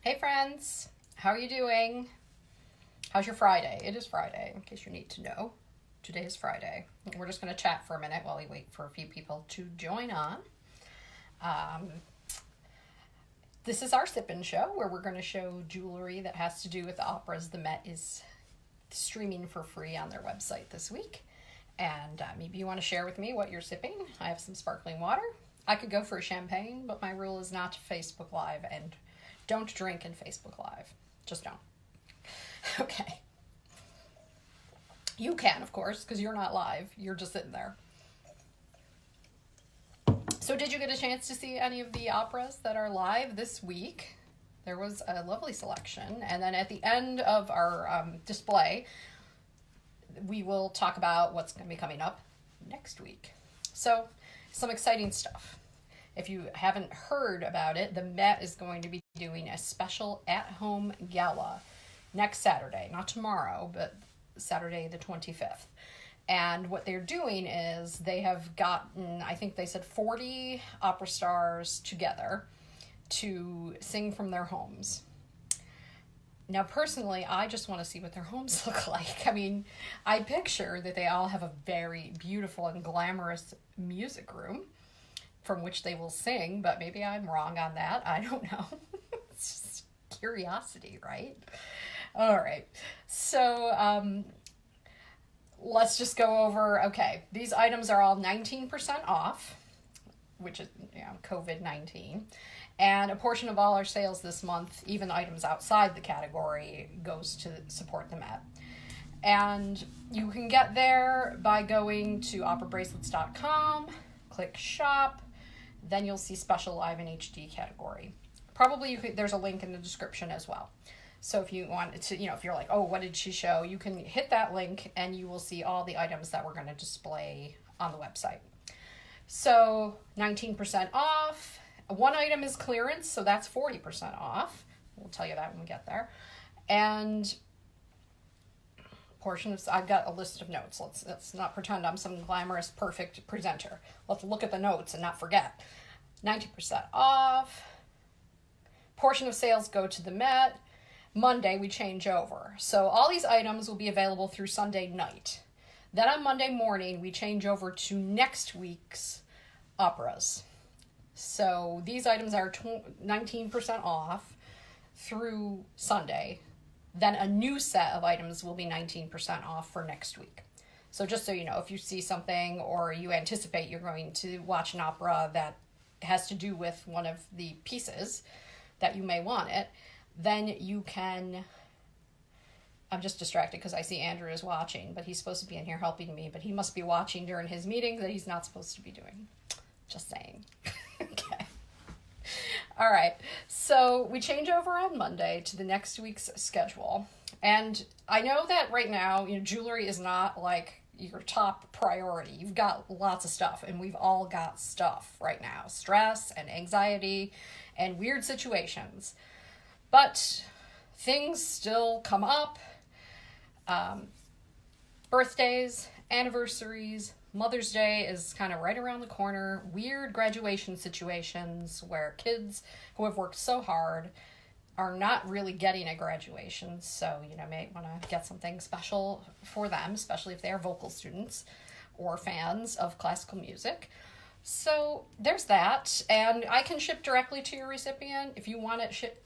Hey friends, how are you doing? How's your Friday? It is Friday, in case you need to know. Today is Friday. We're just going to chat for a minute while we wait for a few people to join on. Um, this is our sip-in show where we're going to show jewelry that has to do with the operas. The Met is streaming for free on their website this week. And maybe you want to share with me what you're sipping. I have some sparkling water. I could go for a champagne, but my rule is not to Facebook Live and don't drink in Facebook Live. Just don't. Okay. You can, of course, because you're not live. You're just sitting there. So did you get a chance to see any of the operas that are live this week? There was a lovely selection. And then at the end of our display, we will talk about what's going to be coming up next week. So some exciting stuff. If you haven't heard about it, the Met is going to be doing a special at-home gala next Saturday. Not tomorrow, but Saturday the 25th. And what they're doing is they have gotten, I think they said 40 opera stars together to sing from their homes. Now, personally, I just want to see what their homes look like. I mean, I picture that they all have a very beautiful and glamorous music room from which they will sing, but maybe I'm wrong on that. I don't know. It's just curiosity, right? All right. So let's just go over, okay, these items are all 19% off, which is, COVID-19. And a portion of all our sales this month, even items outside the category, goes to support the Met. And you can get there by going to operabracelets.com, click shop, then you'll see special live in HD category. Probably there's a link in the description as well. So if you want to, if you're like, oh, what did she show? You can hit that link and you will see all the items that we're going to display on the website. So 19% off. One item is clearance, so that's 40% off. We'll tell you that when we get there. And portions, I've got a list of notes. Let's not pretend I'm some glamorous, perfect presenter. Let's look at the notes and not forget. 90% off. Portion of sales go to the Met. Monday, we change over. So all these items will be available through Sunday night. Then on Monday morning, we change over to next week's operas. So these items are 19% off through Sunday. Then a new set of items will be 19% off for next week. So just so you know, if you see something or you anticipate you're going to watch an opera that has to do with one of the pieces that you may want it, then you can... I'm just distracted because I see Andrew is watching, but he's supposed to be in here helping me, but he must be watching during his meeting that he's not supposed to be doing. Just saying. Okay. All right. So we change over on Monday to the next week's schedule. And I know that right now, jewelry is not like your top priority. You've got lots of stuff, and we've all got stuff right now. Stress and anxiety and weird situations. But things still come up. Birthdays, anniversaries, Mother's Day is kind of right around the corner. Weird graduation situations where kids who have worked so hard are not really getting a graduation. So, may want to get something special for them, especially if they are vocal students or fans of classical music. So there's that. And I can ship directly to your recipient. If you want it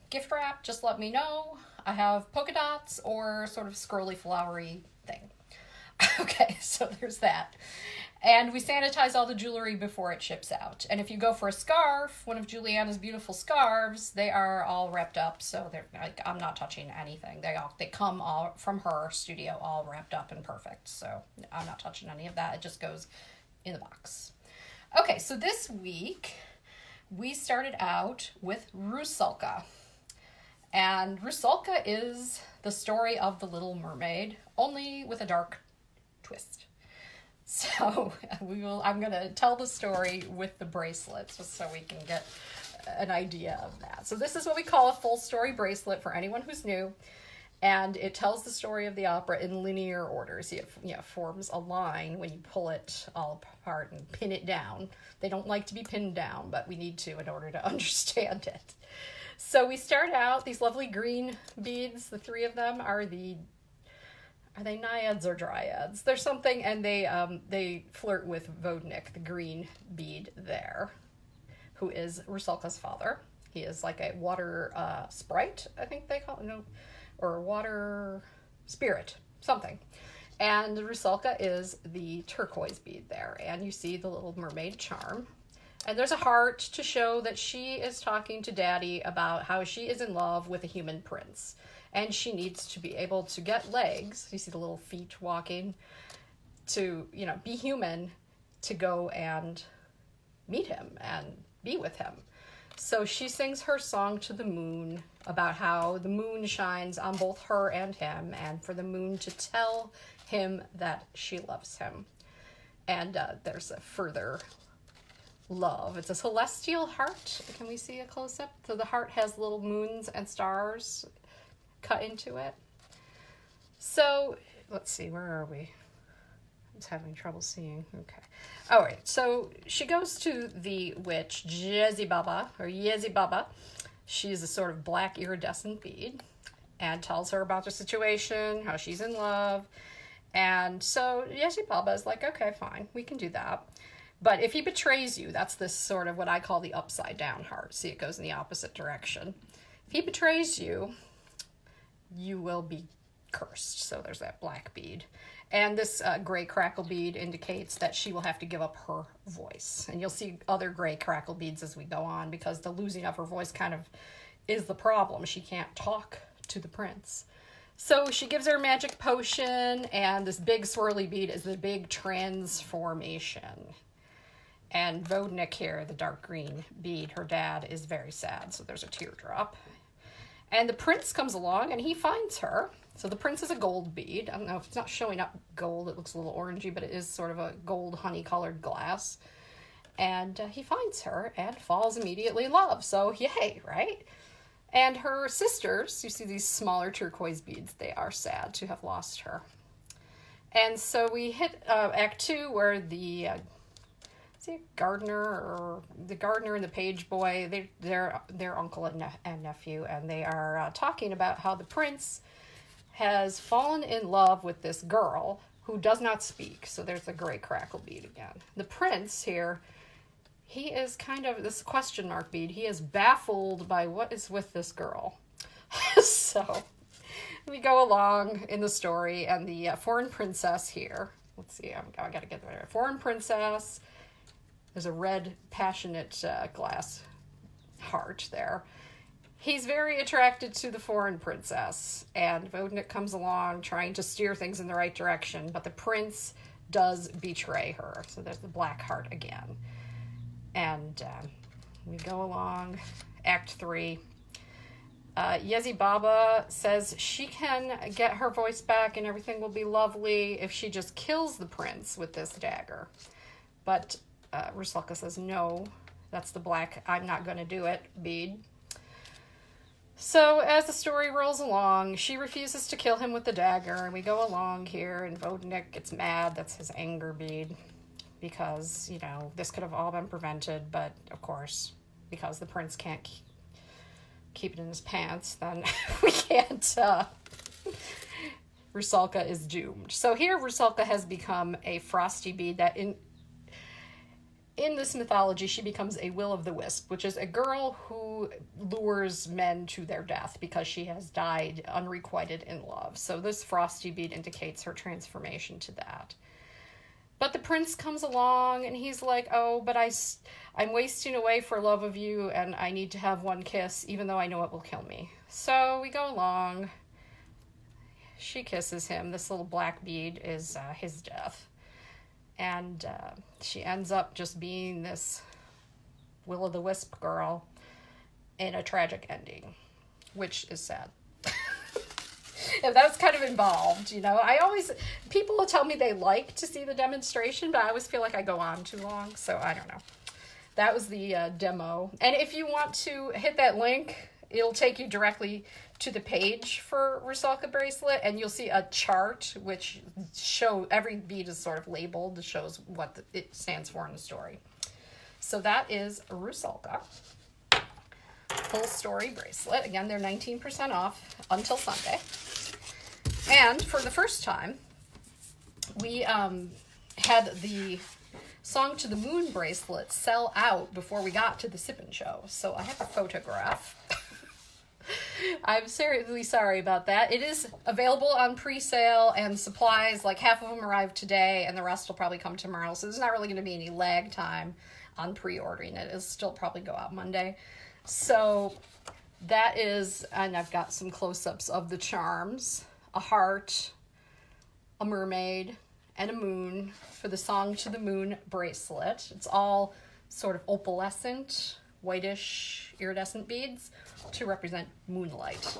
gift wrap, just let me know. I have polka dots or sort of scrolly flowery thing. Okay, so there's that. And we sanitize all the jewelry before it ships out. And if you go for a scarf, one of Juliana's beautiful scarves, they are all wrapped up. So they're like, I'm not touching anything. They come all from her studio, all wrapped up and perfect. So I'm not touching any of that. It just goes in the box. Okay, so this week we started out with Rusalka. And Rusalka is the story of the Little Mermaid, only with a dark twist. So I'm going to tell the story with the bracelets just so we can get an idea of that. So this is what we call a full story bracelet for anyone who's new. And it tells the story of the opera in linear order. See, it forms a line when you pull it all apart and pin it down. They don't like to be pinned down, but we need to in order to understand it. So we start out, these lovely green beads, the three of them are they naiads or dryads? There's something, and they flirt with Vodnik, the green bead there, who is Rusalka's father. He is like a water sprite, I think they call it, no, or water spirit, something. And Rusalka is the turquoise bead there, and you see the little mermaid charm. And there's a heart to show that she is talking to Daddy about how she is in love with a human prince. And she needs to be able to get legs, you see the little feet walking, to, be human, to go and meet him and be with him. So she sings her song to the moon about how the moon shines on both her and him, and for the moon to tell him that she loves him. And there's a further love. It's a celestial heart. Can we see a close-up? So the heart has little moons and stars cut into it. So let's see, where are we? I was having trouble seeing. Okay. All right. So she goes to the witch Yezibaba. She's a sort of black iridescent bead, and tells her about the situation, how she's in love. And so Yezibaba is like, okay, fine, we can do that. But if he betrays you, that's this sort of what I call the upside down heart. See, it goes in the opposite direction. If he betrays you, you will be cursed. So there's that black bead. And this gray crackle bead indicates that she will have to give up her voice. And you'll see other gray crackle beads as we go on, because the losing of her voice kind of is the problem. She can't talk to the prince. So she gives her a magic potion, and this big swirly bead is the big transformation. And Vodnik here, the dark green bead, her dad, is very sad, so there's a teardrop. And the prince comes along, and he finds her. So the prince is a gold bead. I don't know if it's not showing up gold. It looks a little orangey, but it is sort of a gold honey-colored glass. And he finds her and falls immediately in love. So yay, right? And her sisters, you see these smaller turquoise beads, they are sad to have lost her. And so we hit Act 2, where the gardener and the page boy, they're uncle and nephew, and they are talking about how the prince has fallen in love with this girl who does not speak. So there's the gray crackle bead again. The prince here, he is kind of this question mark bead. He is baffled by what is with this girl. So we go along in the story, and the foreign princess here, let's see, I gotta get there. Foreign princess, there's a red passionate glass heart there. He's very attracted to the foreign princess, and Vodnik comes along trying to steer things in the right direction, but the prince does betray her. So there's the black heart again. And we go along, Act 3. Yezibaba says she can get her voice back and everything will be lovely if she just kills the prince with this dagger. But Rusalka says, no, that's the black, I'm not going to do it, bead. So as the story rolls along, she refuses to kill him with the dagger, and we go along here, and Vodnik gets mad. That's his anger bead, because, this could have all been prevented, but of course, because the prince can't keep it in his pants, then we can't, Rusalka is doomed. So here Rusalka has become a frosty bead that in this mythology, she becomes a will-o'-the-wisp, which is a girl who lures men to their death because she has died unrequited in love. So this frosty bead indicates her transformation to that. But the prince comes along, and he's like, oh, but I'm wasting away for love of you, and I need to have one kiss, even though I know it will kill me. So we go along. She kisses him. This little black bead is his death. And she ends up just being this will-o'-the-wisp girl in a tragic ending, which is sad. And that was kind of involved, people will tell me they like to see the demonstration, but I always feel like I go on too long, so I don't know. That was the demo. And if you want to hit that link, it'll take you directly to the page for Rusalka Bracelet, and you'll see a chart which every bead is sort of labeled, that shows what it stands for in the story. So that is Rusalka. full story bracelet. Again, they're 19% off until Sunday. And for the first time, we had the Song to the Moon bracelet sell out before we got to the Sippin' Show. So I have a photograph. I'm seriously sorry about that. It is available on pre-sale, and supplies, like half of them arrived today and the rest will probably come tomorrow. So there's not really going to be any lag time on pre-ordering it. It'll still probably go out Monday. So that is, and I've got some close-ups of the charms, a heart, a mermaid, and a moon for the Song to the Moon bracelet. It's all sort of opalescent, whitish, iridescent beads to represent moonlight.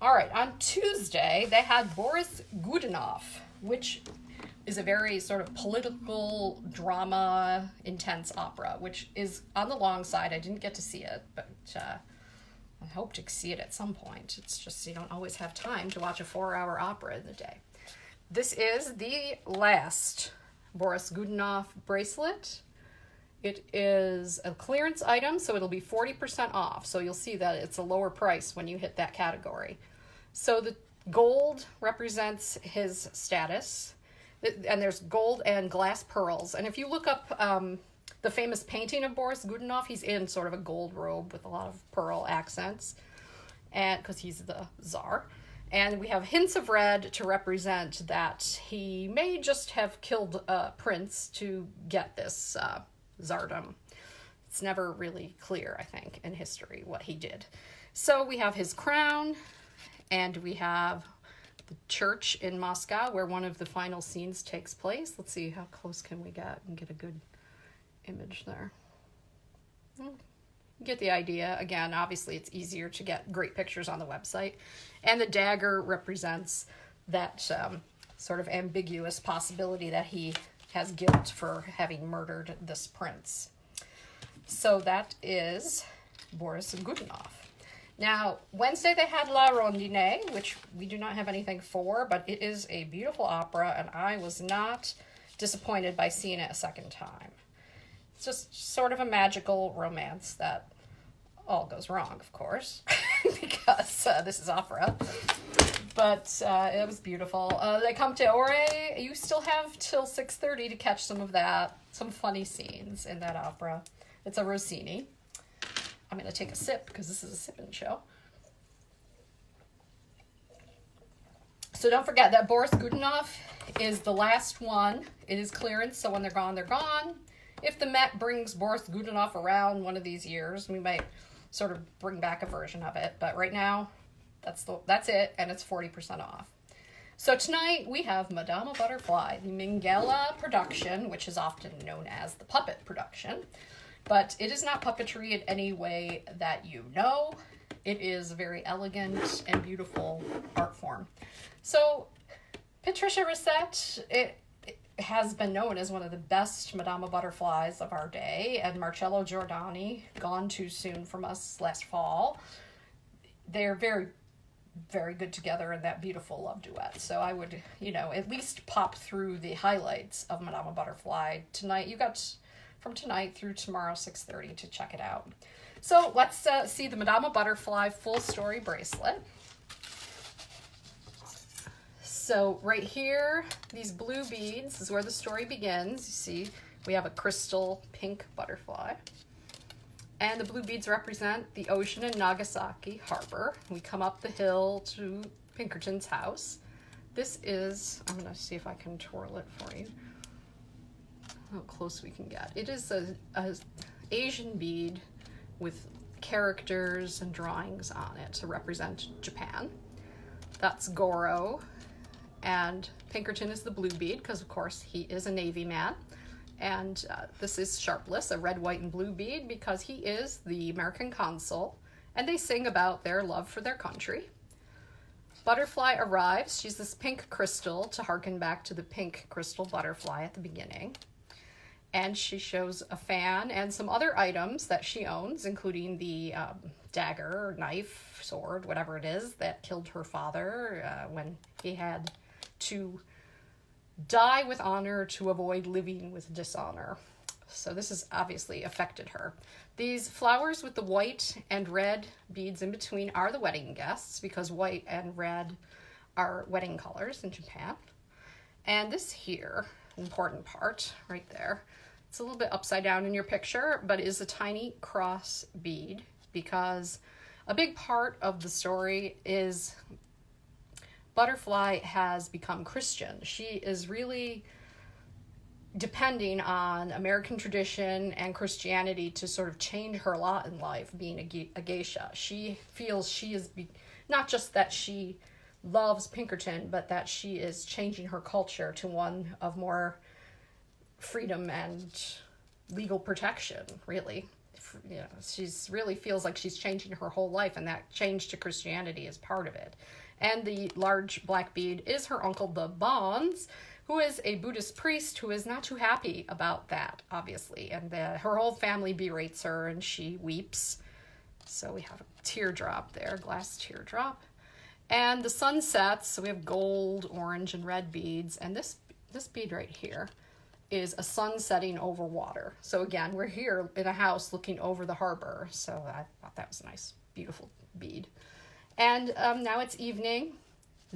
All right, on Tuesday, they had Boris Godunov, which is a very sort of political drama, intense opera, which is on the long side. I didn't get to see it, but I hope to see it at some point. It's just you don't always have time to watch a 4-hour opera in the day. This is the last Boris Godunov bracelet. It is a clearance item, so it'll be 40% off. So you'll see that it's a lower price when you hit that category. So the gold represents his status, and there's gold and glass pearls. And if you look up the famous painting of Boris Godunov, he's in sort of a gold robe with a lot of pearl accents, and because he's the Tsar. And we have hints of red to represent that he may just have killed a prince to get this tsardom. It's never really clear, I think, in history what he did. So we have his crown, and we have the church in Moscow where one of the final scenes takes place. Let's see, how close can we get and get a good image there. You get the idea. Again, obviously it's easier to get great pictures on the website. And the dagger represents that sort of ambiguous possibility that he has guilt for having murdered this prince. So that is Boris Godunov. Now, Wednesday they had La Rondine, which we do not have anything for, but it is a beautiful opera, and I was not disappointed by seeing it a second time. It's just sort of a magical romance that all goes wrong, of course, because this is opera. But it was beautiful. They come to Ore. You still have till 6:30 to catch some of that. Some funny scenes in that opera. It's a Rossini. I'm going to take a sip because this is a sipping show. So don't forget that Boris Godunov is the last one. It is clearance, so when they're gone, they're gone. If the Met brings Boris Godunov around one of these years, we might sort of bring back a version of it. But right now, that's it, and it's 40% off. So tonight we have Madamebutterfly, the Minghella production, which is often known as the puppet production. But it is not puppetry in any way that you know. It is a very elegant and beautiful art form. So Patricia Rosset, it has been known as one of the best Madamebutterflies of our day, and Marcello Giordani, gone too soon from us last fall. They're very, very good together in that beautiful love duet. So I would, at least pop through the highlights of Madamebutterfly tonight. You got from tonight through tomorrow, 6:30, to check it out. So let's see the Madamebutterfly full story bracelet. So right here, these blue beads is where the story begins. You see, we have a crystal pink butterfly. And the blue beads represent the ocean in Nagasaki Harbor. We come up the hill to Pinkerton's house. This is, I'm going to see if I can twirl it for you. How close we can get. It is a Asian bead with characters and drawings on it to represent Japan. That's Goro. And Pinkerton is the blue bead because, of course, he is a Navy man. And this is Sharpless, a red, white, and blue bead because he is the American consul. And they sing about their love for their country. Butterfly arrives. She's this pink crystal to harken back to the pink crystal butterfly at the beginning. And she shows a fan and some other items that she owns, including the dagger, knife, sword, whatever it is, that killed her father when he had to die with honor to avoid living with dishonor. So this has obviously affected her. These flowers with the white and red beads in between are the wedding guests, because white and red are wedding colors in Japan. And this here, important part right there, it's a little bit upside down in your picture, but it is a tiny cross bead, because a big part of the story is Butterfly has become Christian. She is really depending on American tradition and Christianity to sort of change her lot in life, being a geisha. She feels she is, not just that she loves Pinkerton, but that she is changing her culture to one of more freedom and legal protection, really. You know, she's really feels like she's changing her whole life, and that change to Christianity is part of it. And the large black bead is her uncle, the Bonds, who is a Buddhist priest who is not too happy about that, obviously. And her whole family berates her, and she weeps. So we have a teardrop there, glass teardrop. And the sun sets, so we have gold, orange, and red beads. And this bead right here is a sun setting over water. So again, we're here in a house looking over the harbor. So I thought that was a nice, beautiful bead. And now it's evening.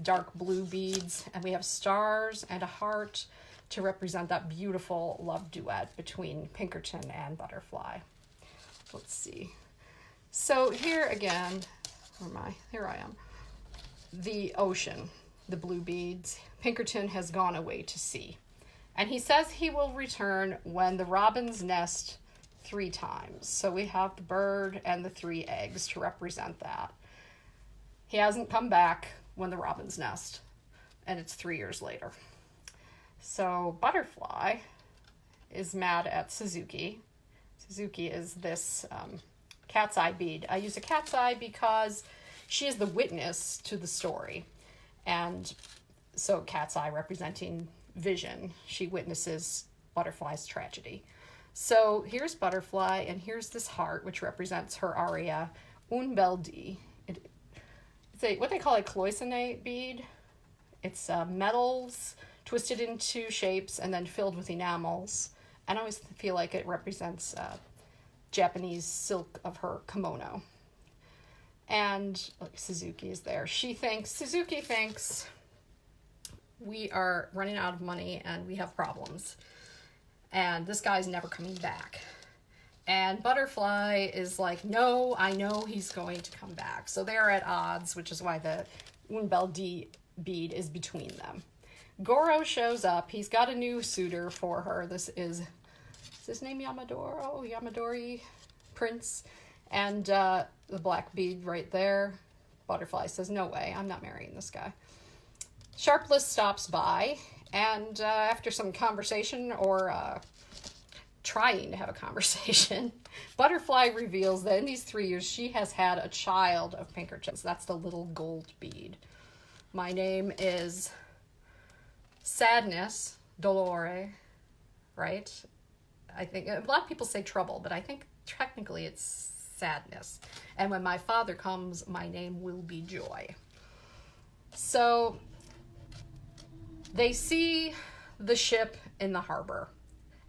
Dark blue beads, and we have stars and a heart to represent that beautiful love duet between Pinkerton and Butterfly. Let's see. So here again, where am I? Here I am. The ocean, the blue beads. Pinkerton has gone away to sea, and he says he will return when the robins nest 3 times. So we have the bird and the 3 eggs to represent that. He hasn't come back when the robins nest, and it's 3 years later. So Butterfly is mad at Suzuki. Suzuki is this cat's eye bead. I use a cat's eye because she is the witness to the story. And so cat's eye representing vision. She witnesses Butterfly's tragedy. So here's Butterfly, and here's this heart, which represents her aria, Un bel di. It's what they call a cloisonné bead. It's metals twisted into shapes and then filled with enamels. And I always feel like it represents Japanese silk of her kimono. And look, Suzuki is there. Suzuki thinks we are running out of money and we have problems. And this guy's never coming back. And Butterfly is like, no, I know he's going to come back. So they're at odds, which is why the Un bel di bead is between them. Goro shows up. He's got a new suitor for her. Is his name Yamadoro? Yamadori Prince. And the black bead right there. Butterfly says, no way, I'm not marrying this guy. Sharpless stops by, and after some conversation or trying to have a conversation, Butterfly reveals that in these 3 years she has had a child of Pinkerton's. That's the little gold bead. My name is Sadness, Dolore, right? I think a lot of people say trouble, but I think technically it's sadness. And when my father comes, my name will be Joy. So they see the ship in the harbor,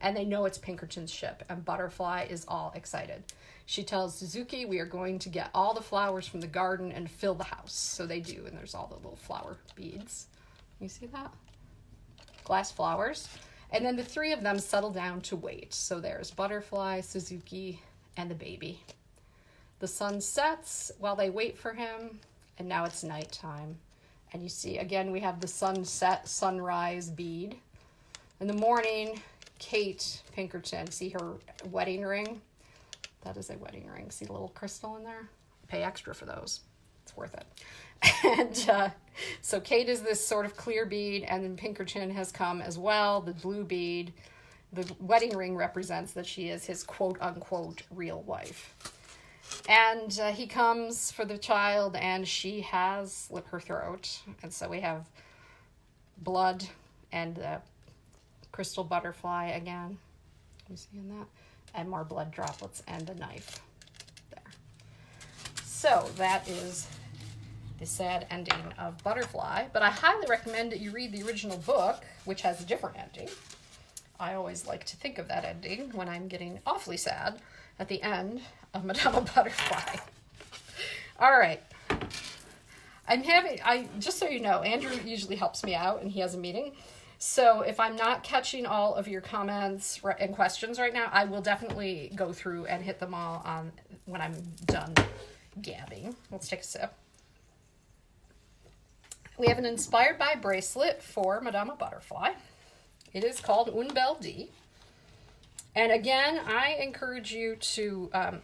and they know it's Pinkerton's ship, and Butterfly is all excited. She tells Suzuki, we are going to get all the flowers from the garden and fill the house. So they do, and there's all the little flower beads. You see that? Glass flowers. And then the 3 of them settle down to wait. So there's Butterfly, Suzuki, and the baby. The sun sets while they wait for him, and now it's nighttime. And you see, again, we have the sunset, sunrise bead. In the morning, Kate Pinkerton, see her wedding ring? That is a wedding ring. See the little crystal in there? Pay extra for those. It's worth it. And so Kate is this sort of clear bead, and then Pinkerton has come as well, the blue bead. The wedding ring represents that she is his quote-unquote real wife. And he comes for the child, and she has slit her throat. And so we have blood and the crystal butterfly again. You seeing that? And more blood droplets and a knife. There. So that is the sad ending of Butterfly. But I highly recommend that you read the original book, which has a different ending. I always like to think of that ending when I'm getting awfully sad at the end of Madama Butterfly. All right. Just so you know, Andrew usually helps me out and he has a meeting. So if I'm not catching all of your comments and questions right now, I will definitely go through and hit them all on when I'm done gabbing. Let's take a sip. We have an inspired by bracelet for Madama Butterfly. It is called Un Bel Di. And again, I encourage you to go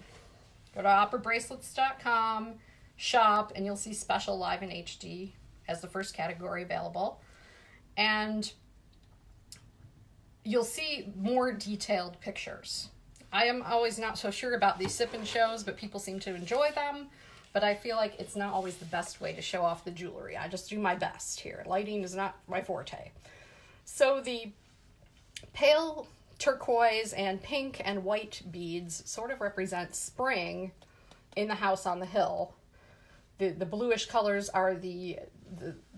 to operabracelets.com, shop, and you'll see Special Live in HD as the first category available. And you'll see more detailed pictures. I am always not so sure about these sip-in shows, but people seem to enjoy them. But I feel like it's not always the best way to show off the jewelry. I just do my best here. Lighting is not my forte. So the pale turquoise and pink and white beads sort of represent spring in the house on the hill. The bluish colors are the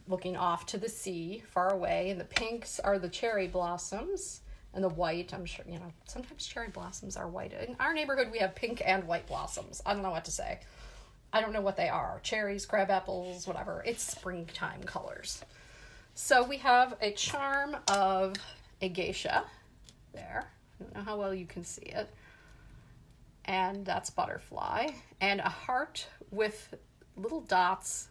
looking off to the sea, far away, and the pinks are the cherry blossoms, and the white, I'm sure, sometimes cherry blossoms are white. In our neighborhood, we have pink and white blossoms. I don't know what to say. I don't know what they are. Cherries, crab apples, whatever. It's springtime colors. So we have a charm of a geisha there. I don't know how well you can see it. And that's butterfly. And a heart with little dots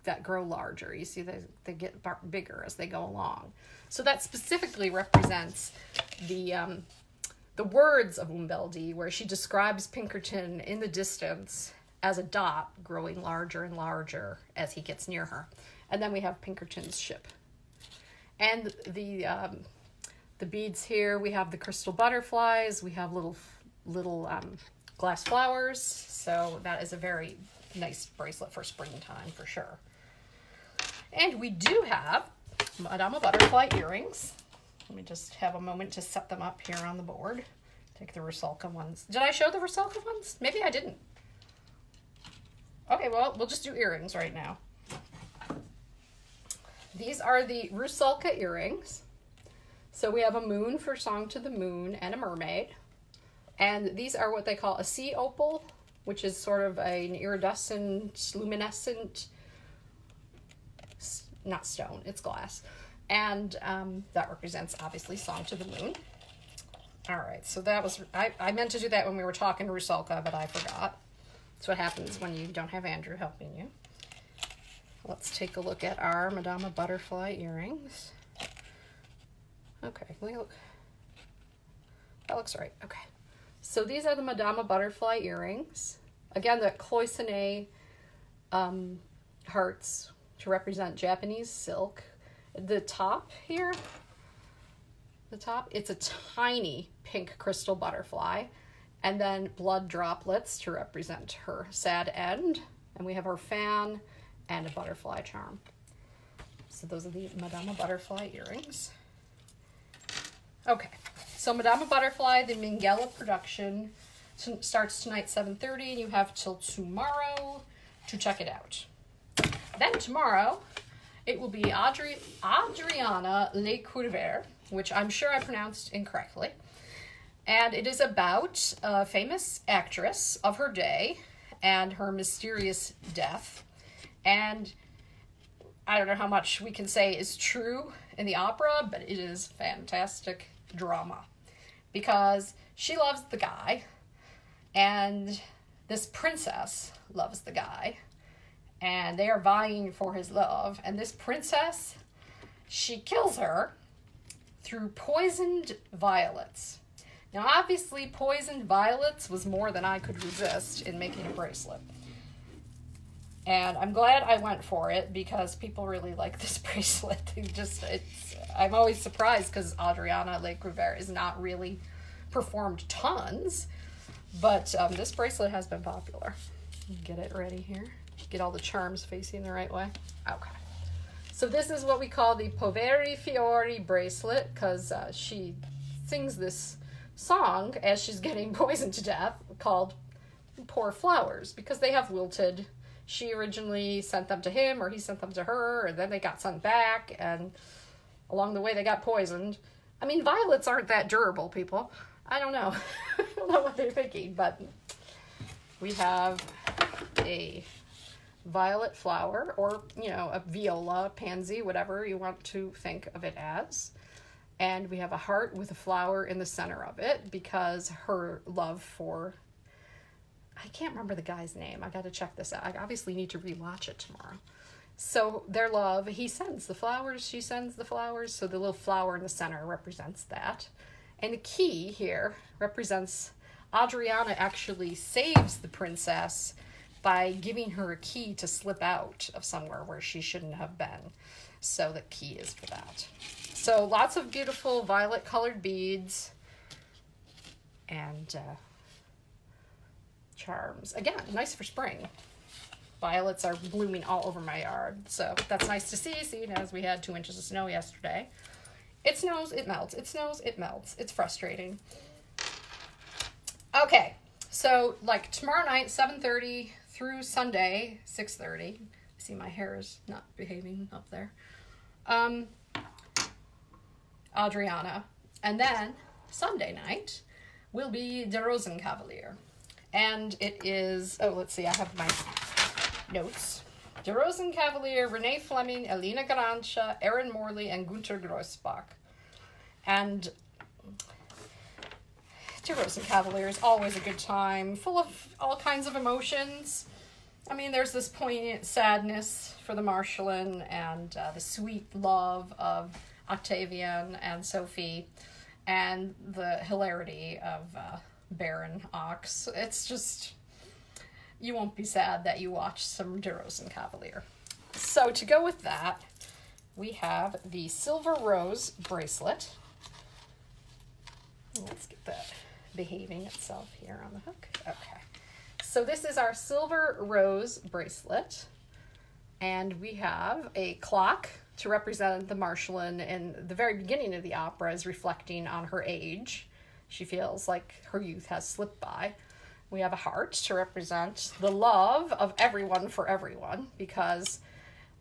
that grow larger. You see they get bigger as they go along. So that specifically represents the words of Un Bel Di, where she describes Pinkerton in the distance as a dot growing larger and larger as he gets near her. And then we have Pinkerton's ship. And the beads here, we have the crystal butterflies, we have little glass flowers. So that is a very nice bracelet for springtime for sure. And we do have Madama Butterfly earrings. Let me just have a moment to set them up here on the board. Take the Rusalka ones. Did I show the Rusalka ones? Maybe I didn't. Okay, well, we'll just do earrings right now. These are the Rusalka earrings. So we have a moon for Song to the Moon and a mermaid. And these are what they call a sea opal, which is sort of an iridescent, luminescent, not stone, it's glass. And that represents, obviously, Song to the Moon. All right, so that was, I meant to do that when we were talking to Rusalka, but I forgot. That's what happens when you don't have Andrew helping you. Let's take a look at our Madama Butterfly earrings. Okay, look. That looks right. Okay. So these are the Madama Butterfly earrings. Again, the cloisonne hearts to represent Japanese silk. The top here, it's a tiny pink crystal butterfly. And then blood droplets to represent her sad end. And we have her fan and a butterfly charm. So those are the Madama Butterfly earrings. Okay, so Madama Butterfly, the Minghella production starts tonight 7:30, and you have till tomorrow to check it out. Then tomorrow, it will be Adriana Lecouvert, which I'm sure I pronounced incorrectly. And it is about a famous actress of her day and her mysterious death. And I don't know how much we can say is true in the opera, but it is fantastic drama. Because she loves the guy, and this princess loves the guy, and they are vying for his love. And this princess, she kills her through poisoned violets. Now, obviously, poisoned violets was more than I could resist in making a bracelet. And I'm glad I went for it because people really like this bracelet. I'm always surprised because Adriana Lecouvert is not really performed tons, but this bracelet has been popular. Get it ready here. Get all the charms facing the right way. Okay. So this is what we call the Poveri Fiori bracelet because she sings this song as she's getting poisoned to death called Poor Flowers because they have wilted. She originally sent them to him or he sent them to her, and then they got sent back, and along the way they got poisoned. I mean, violets aren't that durable, people. I don't know. I don't know what they're thinking, but we have a violet flower, or, you know, a viola, pansy, whatever you want to think of it as. And we have a heart with a flower in the center of it because her love for, I can't remember the guy's name. I got to check this out. I obviously need to rewatch it tomorrow. So their love, he sends the flowers, she sends the flowers. So the little flower in the center represents that. And the key here represents Adriana actually saves the princess by giving her a key to slip out of somewhere where she shouldn't have been. So the key is for that. So lots of beautiful violet colored beads and charms. Again, nice for spring. Violets are blooming all over my yard, so that's nice to see, seeing as we had 2 inches of snow yesterday. It snows, it melts. It snows, it melts. It's frustrating. Okay, so like tomorrow night, 7:30 through Sunday, 6:30. See, my hair is not behaving up there. Adriana. And then Sunday night will be Der Rosenkavalier. And it is, oh, let's see, I have my notes. Der Rosenkavalier, Renee Fleming, Elena Garancha, Erin Morley, and Günter Grossbach. And Der Rosenkavalier is always a good time, full of all kinds of emotions. I mean, there's this poignant sadness for the Marschallin and the sweet love of Octavian and Sophie, and the hilarity of Baron Ox. It's just, you won't be sad that you watch some Der Rosenkavalier. So to go with that, we have the Silver Rose bracelet. Let's get that behaving itself here on the hook. Okay. So this is our Silver Rose bracelet. And we have a clock to represent the Marschallin in the very beginning of the opera, is reflecting on her age. She feels like her youth has slipped by. We have a heart to represent the love of everyone for everyone, because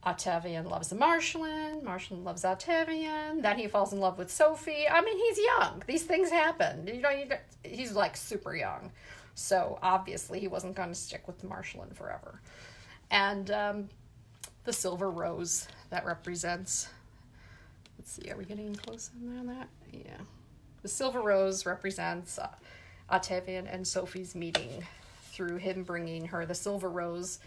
Octavian loves the Marschallin, Marschallin loves Octavian, then he falls in love with Sophie. I mean, he's young. These things happen. He's like super young. So obviously he wasn't going to stick with the Marschallin forever. And the silver rose that represents, let's see, are we getting close on that? Yeah. The silver rose represents Octavian and Sophie's meeting through him bringing her the silver rose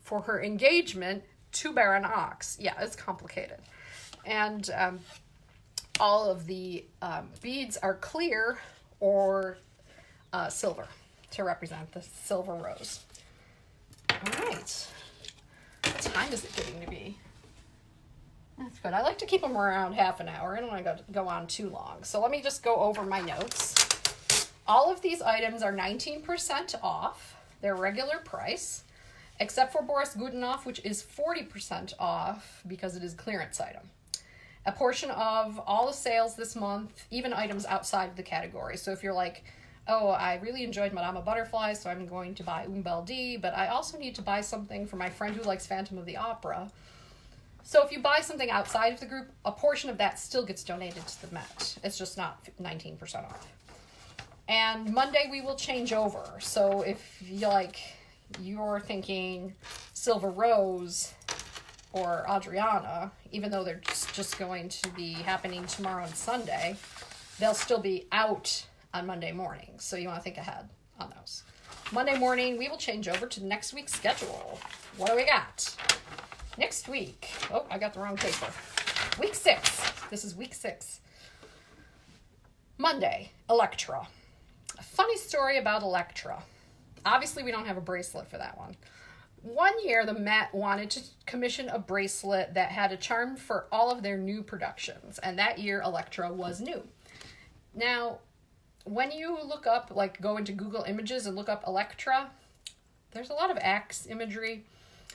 for her engagement to Baron Ox. Yeah, it's complicated. And all of the beads are clear or silver to represent the silver rose. All right. What time is it getting to be? That's good. I like to keep them around half an hour. I don't want to go on too long. So let me just go over my notes. All of these items are 19% off their regular price, except for Boris Godunov, which is 40% off because it is a clearance item. A portion of all the sales this month, even items outside of the category. So if you're like, oh, I really enjoyed Madamebutterfly, so I'm going to buy Belle D, but I also need to buy something for my friend who likes Phantom of the Opera. So if you buy something outside of the group, a portion of that still gets donated to the Met. It's just not 19% off. And Monday we will change over. So if you're thinking Silver Rose or Adriana, even though they're just going to be happening tomorrow and Sunday, they'll still be out on Monday morning. So you want to think ahead on those. Monday morning, we will change over to next week's schedule. What do we got? Next week. Oh, I got the wrong paper. Week 6. This is week 6. Monday, Electra. A funny story about Electra. Obviously, we don't have a bracelet for that one. One year, the Met wanted to commission a bracelet that had a charm for all of their new productions. And that year, Electra was new. Now, when you look up, go into Google Images and look up Electra, there's a lot of axe imagery.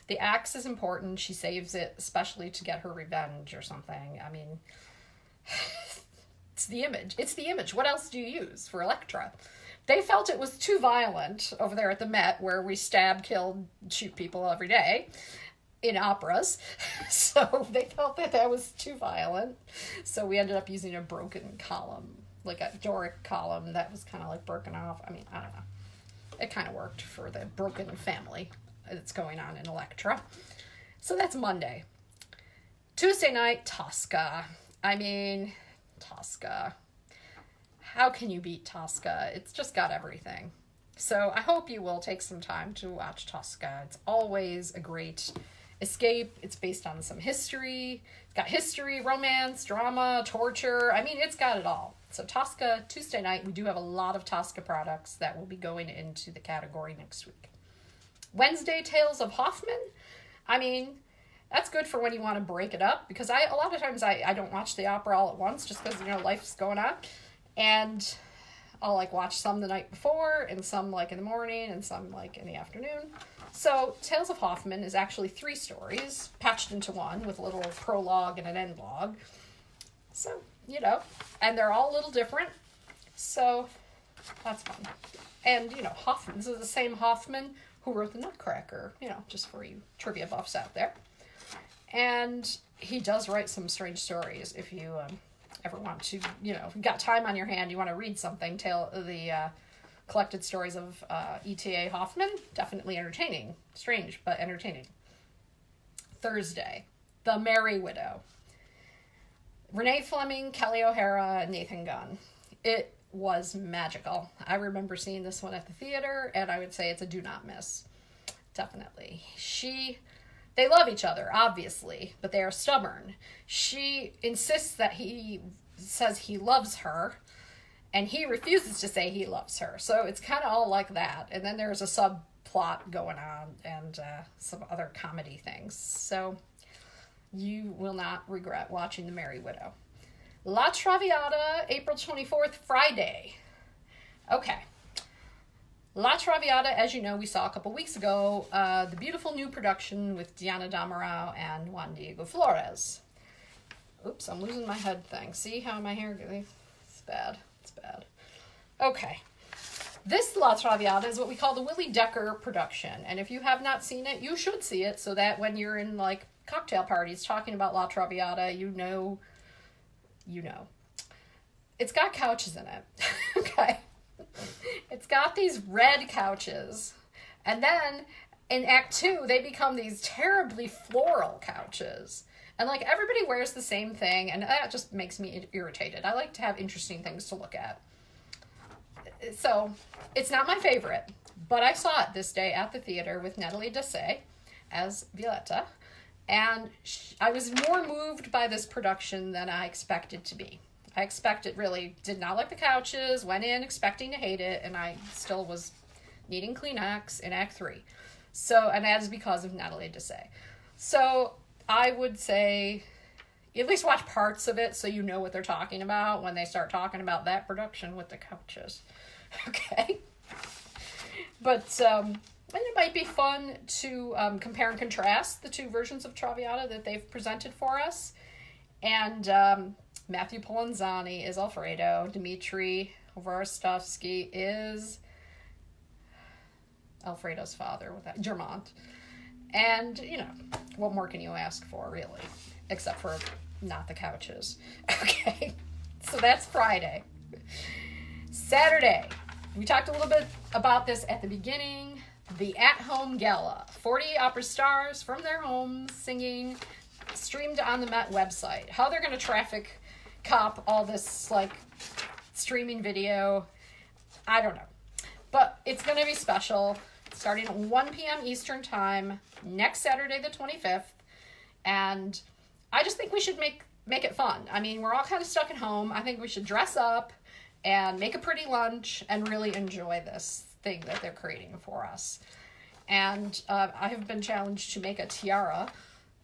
The axe is important. She saves it, especially to get her revenge or something. I mean, it's the image. It's the image. What else do you use for Electra? They felt it was too violent over there at the Met, where we stab, kill, shoot people every day. in operas. So they felt that that was too violent. So we ended up using a broken column, like a Doric column that was kind of like broken off. I mean, I don't know. It kind of worked for the broken family that's going on in Electra. So that's Monday. Tuesday night, Tosca. I mean, Tosca. How can you beat Tosca? It's just got everything. So I hope you will take some time to watch Tosca. It's always a great escape. It's based on some history. It's got history, romance, drama, torture. I mean, it's got it all. So Tosca, Tuesday night. We do have a lot of Tosca products that will be going into the category next week. Wednesday, Tales of Hoffmann. I mean, that's good for when you want to break it up, because a lot of times I don't watch the opera all at once just because, life's going on. And I'll watch some the night before and some in the morning and some in the afternoon. So Tales of Hoffmann is actually 3 stories patched into one with a little prologue and an end log. So, and they're all a little different. So that's fun. And, Hoffmann, this is the same Hoffmann who wrote the Nutcracker, just for you trivia buffs out there. And he does write some strange stories. If you ever want to, if you've got time on your hand, you want to read something, the collected stories of E.T.A. Hoffmann, definitely entertaining. Strange, but entertaining. Thursday, The Merry Widow. Renee Fleming, Kelly O'Hara, Nathan Gunn. It was magical. I remember seeing this one at the theater, and I would say it's a do not miss. Definitely. They love each other, obviously, but they are stubborn. She insists that he says he loves her, and he refuses to say he loves her. So it's kind of all like that. And then there's a subplot going on and some other comedy things. So you will not regret watching The Merry Widow. La Traviata, April 24th, Friday. Okay. La Traviata, as you know, we saw a couple weeks ago, the beautiful new production with Diana Damorau and Juan Diego Flores. Oops, I'm losing my head thing. See how my hair goes? It's bad. It's bad. Okay. This La Traviata is what we call the Willie Decker production. And if you have not seen it, you should see it so that when you're in cocktail parties talking about La Traviata, you know. It's got couches in it. Okay. It's got these red couches. And then in Act 2, they become these terribly floral couches. And everybody wears the same thing, and that just makes me irritated. I like to have interesting things to look at. So, it's not my favorite, but I saw it this day at the theater with Natalie Dessay as Violetta, and I was more moved by this production than I expected to be. I did not like the couches, went in expecting to hate it, and I still was needing Kleenex in Act 3. So, and that is because of Natalie Dessay. So, I would say at least watch parts of it so you know what they're talking about when they start talking about that production with the couches. Okay? But it might be fun to compare and contrast the 2 versions of Traviata that they've presented for us. And Matthew Polenzani is Alfredo. Dmitri Vorstovsky is Alfredo's father, with that Germont. And, what more can you ask for, really? Except for not the couches. Okay, so that's Friday. Saturday, we talked a little bit about this at the beginning. The at-home gala. 40 opera stars from their homes singing, streamed on the Met website. How they're going to traffic cop all this, streaming video, I don't know. But it's going to be special. Starting at 1 p.m. Eastern Time, next Saturday the 25th. And I just think we should make it fun. I mean, we're all kind of stuck at home. I think we should dress up and make a pretty lunch and really enjoy this thing that they're creating for us. And I have been challenged to make a tiara.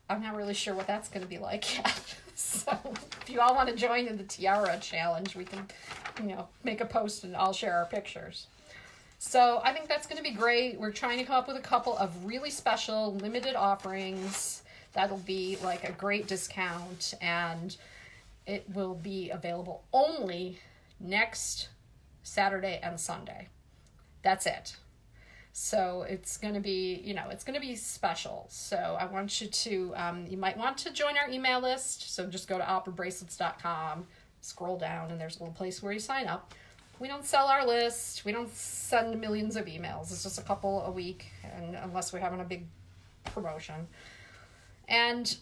I'm not really sure what that's going to be like yet. So if you all want to join in the tiara challenge, we can, make a post and I'll share our pictures. So I think that's going to be great. We're trying to come up with a couple of really special limited offerings that'll be a great discount, and it will be available only next Saturday and Sunday. That's it. So it's going to be, it's going to be special. So I want you to, you might want to join our email list. So just go to operabracelets.com, scroll down, and there's a little place where you sign up. We don't sell our list. We don't send millions of emails. It's just a couple a week, and unless we're having a big promotion. And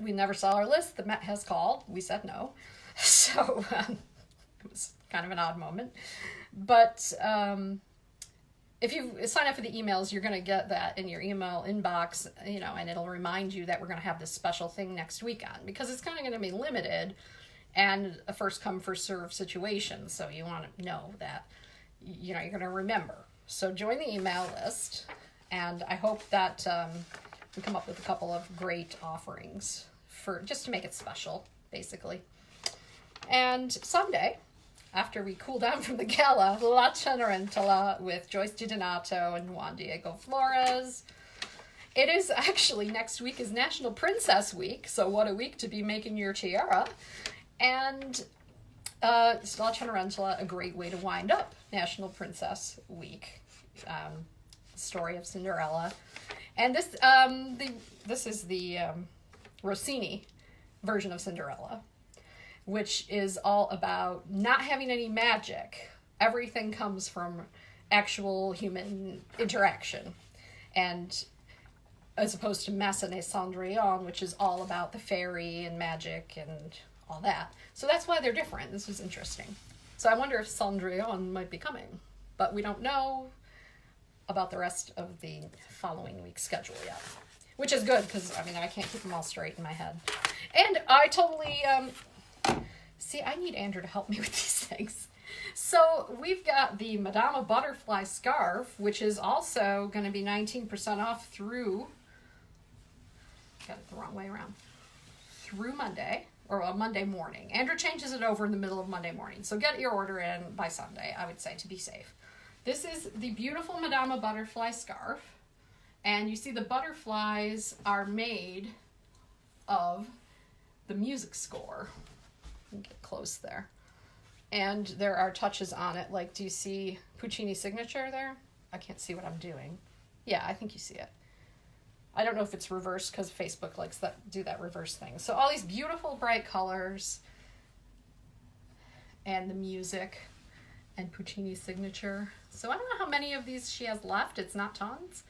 we never sell our list. The Met has called. We said no. So it was kind of an odd moment. But if you sign up for the emails, you're going to get that in your email inbox, and it'll remind you that we're going to have this special thing next weekend, because it's kind of going to be limited and a first come, first serve situation. So you want to know that, you're going to remember. So join the email list, and I hope that we come up with a couple of great offerings for just to make it special, basically. And someday, after we cool down from the gala, La Cenerentola with Joyce DiDonato and Juan Diego Flores. It is actually, next week is National Princess Week, so what a week to be making your tiara. And La Cenerentola, a great way to wind up National Princess Week. Story of Cinderella. And this is the Rossini version of Cinderella, which is all about not having any magic. Everything comes from actual human interaction. And as opposed to Massenet et Cendrillon, which is all about the fairy and magic and all that. So that's why they're different. This was interesting. So I wonder if Cendrillon might be coming. But we don't know about the rest of the following week's schedule yet. Which is good, because, I can't keep them all straight in my head. And I totally... See, I need Andrew to help me with these things. So we've got the Madamebutterfly Scarf, which is also going to be 19% off through, got it the wrong way around, through Monday, or Monday morning. Andrew changes it over in the middle of Monday morning. So get your order in by Sunday, I would say, to be safe. This is the beautiful Madamebutterfly Scarf. And you see the butterflies are made of the music score. Get close there. And there are touches on it, like, do you see Puccini's signature there? I can't see what I'm doing. Yeah, I think you see it. I don't know if it's reversed, because Facebook likes do that reverse thing. So all these beautiful bright colors and the music and Puccini's signature. So I don't know how many of these she has left. It's not tons.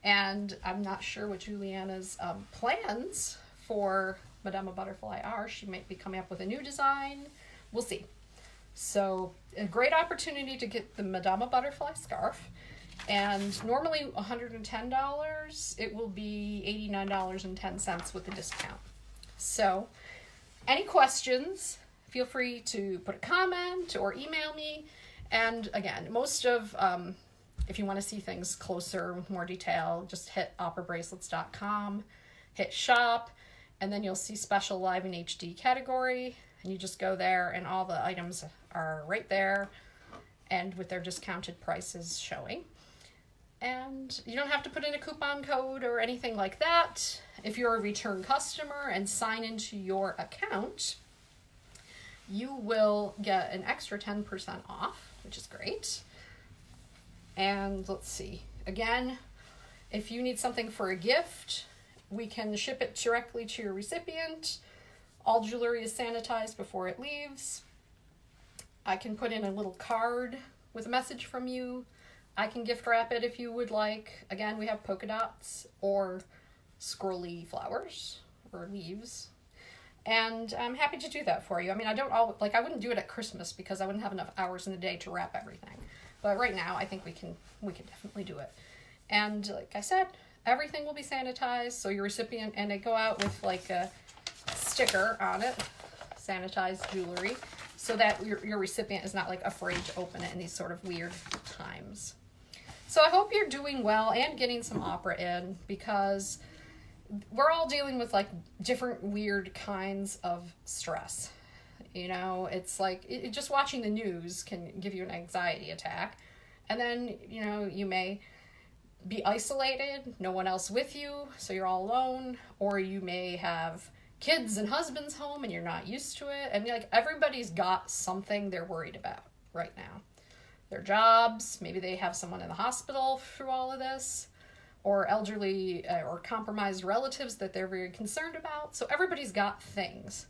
And I'm not sure what Juliana's plans for Madamebutterfly are. She might be coming up with a new design. We'll see. So a great opportunity to get the Madamebutterfly Scarf. And normally $110. It will be $89.10 with the discount. So any questions, feel free to put a comment or email me. And again, most of, if you want to see things closer with more detail, just hit operabracelets.com, hit shop, and then you'll see special live in HD category, and you just go there and all the items are right there and with their discounted prices showing. And you don't have to put in a coupon code or anything like that. If you're a return customer and sign into your account, you will get an extra 10% off, which is great. And let's see, again, if you need something for a gift, we can ship it directly to your recipient. All jewelry is sanitized before it leaves. I can put in a little card with a message from you. I can gift wrap it if you would like. Again, we have polka dots or scrolly flowers or leaves. And I'm happy to do that for you. I wouldn't do it at Christmas because I wouldn't have enough hours in the day to wrap everything. But right now, I think we can definitely do it. And like I said, everything will be sanitized, so your recipient, and they go out with like a sticker on it, sanitized jewelry, so that your recipient is not like afraid to open it in these sort of weird times. So I hope you're doing well and getting some opera in, because we're all dealing with like different weird kinds of stress. It's like just watching the news can give you an anxiety attack. And then, you may be isolated, no one else with you, so you're all alone. Or you may have kids and husbands home and you're not used to it. And like everybody's got something they're worried about right now. their jobs. Maybe they have someone in the hospital through all of this, or elderly or compromised relatives that they're very concerned about. So everybody's got things.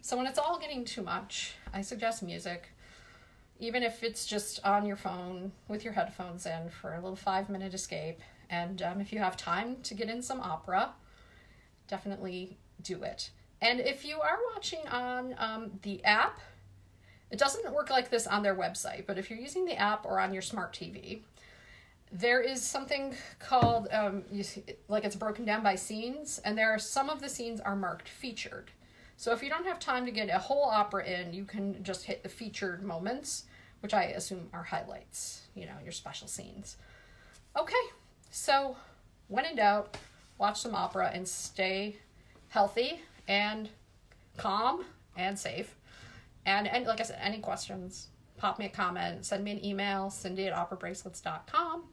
So when it's all getting too much, I suggest music, even if it's just on your phone with your headphones in for a little 5-minute escape. And if you have time to get in some opera, definitely do it. And if you are watching on the app, it doesn't work like this on their website, but if you're using the app or on your smart TV, there is something called, like it's broken down by scenes, and there are some of the scenes are marked featured. So if you don't have time to get a whole opera in, you can just hit the featured moments, which I assume are highlights, your special scenes. Okay, so when in doubt, watch some opera and stay healthy and calm and safe. And like I said, any questions, pop me a comment, send me an email, cindy@operabracelets.com,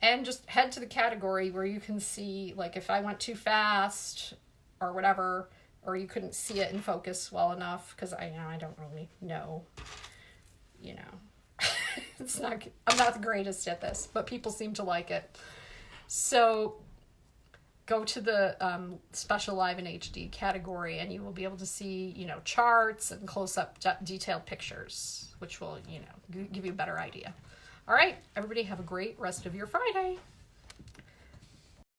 and just head to the category where you can see, like, if I went too fast or whatever, or you couldn't see it in focus well enough, because I don't really know, I'm not the greatest at this, but people seem to like it. So go to the special live in HD category, and you will be able to see, charts and close-up detailed pictures, which will, give you a better idea. All right, everybody have a great rest of your Friday.